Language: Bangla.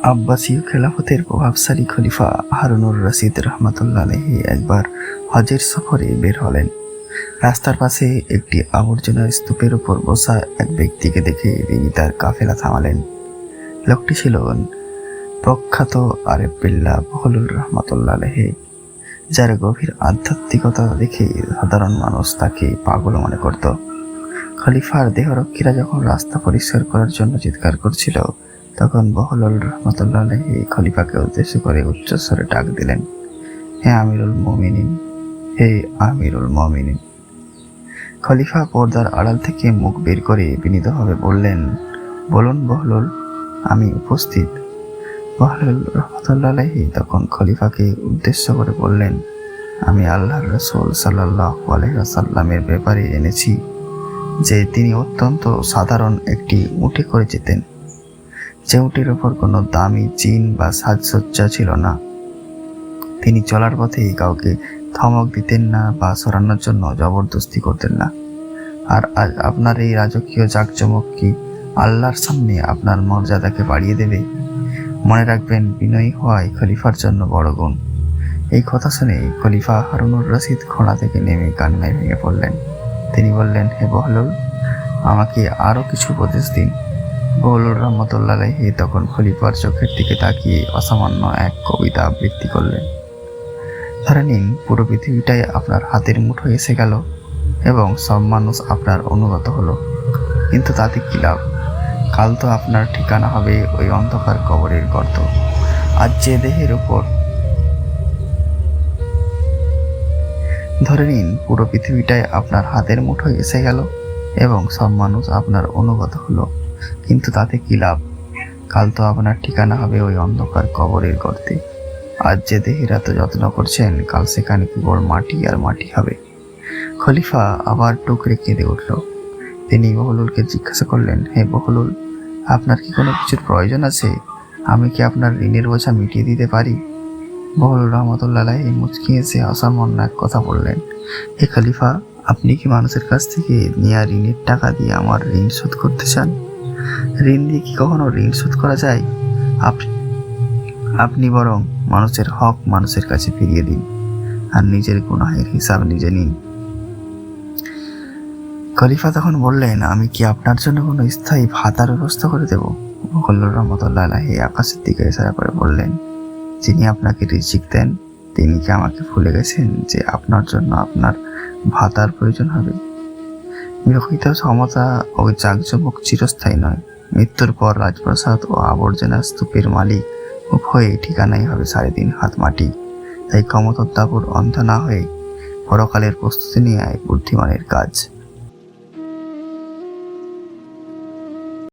আব্বাসীয় খেলাফতের প্রভাবশালী খলিফা হারুনুর রশিদ রহমতুল্লাহ আলাইহি একবার হজের সফরে বের হলেন। রাস্তার পাশে একটি আবর্জনার স্তূপের উপর বসা এক ব্যক্তিকে দেখে তিনি তার কাফেলা থামালেন। লোকটি ছিল প্রখ্যাত আরেফ বিল্লাহ বহলুল রহমতুল্লাহ আলাইহি, যার গভীর আধ্যাত্মিকতা দেখে সাধারণ মানুষ তাকে পাগল মনে করত। খলিফার দেহরক্ষীরা যখন রাস্তা পরিষ্কার করার জন্য চিৎকার করছিল, তখন বহলুল রহমতুল্লাহ আলাইহি খলিফাকে উদ্দেশ্য করে উচ্চস্বরে ডাক দিলেন, হে আমিরুল মুমিনিন, হে আমিরুল মুমিনিন। খলিফা পর্দার আড়াল থেকে মুখ বের করে বিনীতভাবে বললেন, বলুন বহলুল, আমি উপস্থিত। বহলুল রহমতুল্লাহ আলাইহি তখন খলিফাকে উদ্দেশ্য করে বললেন, আমি আল্লাহর রাসূল সাল্লাল্লাহু আলাইহি ওয়াসাল্লামের ব্যাপারে এনেছি যে তিনি অত্যন্ত সাধারণ একটি উটে করে যেতেন, যে উটের ওপর কোনো দামি জিন বা সাজসজ্জা ছিল না। তিনি চলার পথেই কাউকে ধমক দিতেন না বা সরানোর জন্য জবরদস্তি করতেন না। আর আজ আপনার এই রাজকীয় জাঁকজমক কি আল্লাহর সামনে আপনার মর্যাদাকে বাড়িয়ে দেবে? মনে রাখবেন, বিনয়ী হওয়াই খলিফার জন্য বড় গুণ। এই কথা শুনে খলিফা হারুনুর রশিদ ঘোড়া থেকে নেমে কান্নায় ভেঙে পড়লেন। তিনি বললেন, হে বহলুল, আমাকে আরও কিছু উপদেশ দিন। বহলুল রহমতুল্লাহ আলাইহি তখন খলিফার চোখের দিকে তাকিয়ে অসামান্য এক কবিতা আবৃত্তি করলেন। ধরে নিন, পুরো পৃথিবীটাই আপনার হাতের মুঠোয় এসে গেল এবং সব মানুষ আপনার অনুগত হলো, কিন্তু তাতে কি লাভ? কাল তো আপনার ঠিকানা হবে ওই অন্ধকার কবরের গর্ত। আজ যে দেহের উপর ধরে নিন, পুরো পৃথিবীটাই আপনার হাতের মুঠোয় এসে গেল এবং সব মানুষ আপনার অনুগত হলো, কিন্তু তাতে কি লাভ? কাল তো আপনার ঠিকানা হবে ওই অন্ধকার কবরের গর্তে। আজ যে দেহের এত যত্ন করছেন, কাল সেখানে কেবল মাটি আর মাটি হবে। খলিফা আবার টুকরে কেঁদে উঠল। তিনি বহলুলকে জিজ্ঞাসা করলেন, হে বহলুল, আপনার কি কোনো কিছুর প্রয়োজন আছে? আমি কি আপনার ঋণের বোঝা মিটিয়ে দিতে পারি? বহলুল রহমতুল্লাহ আলাইহি মুচকি এসে অসামান্য এক কথা বললেন, হে খলিফা, আপনি কি মানুষের কাছ থেকে নেওয়া ঋণের টাকা দিয়ে আমার ঋণ শোধ করতে চান? ঋণ দিয়ে কি কখনো ঋণ শোধ করা যায়? আপনি বরং মানুষের হক মানুষের কাছে ফিরিয়ে দিন আর নিজের গুনাহের হিসাব নিজে নিন। খলিফা তখন বললেন, আমি কি আপনার জন্য কোনো স্থায়ী ভাতার ব্যবস্থা করে দেব? বহলুল রহমতুল্লাহ আলাইহি আকাশের দিকে ইশারা করে বললেন, যিনি আপনাকে রিজিক দেন, তিনি কি আমাকে ভুলে গেছেন যে আপনার জন্য আপনার ভাতার প্রয়োজন হবে? বিকৃত ক্ষমতা ও জাঁকজমক চিরস্থায়ী নয়। মৃত্যুর পর রাজপ্রাসাদ ও আবর্জনা স্তূপের মালিক উভয়ে ঠিকানাই হবে 3.5 হাত মাটি। তাই ক্ষমতার দাপট অন্ধ না হয়ে পরকালের প্রস্তুতি নেওয়াই বুদ্ধিমানের কাজ।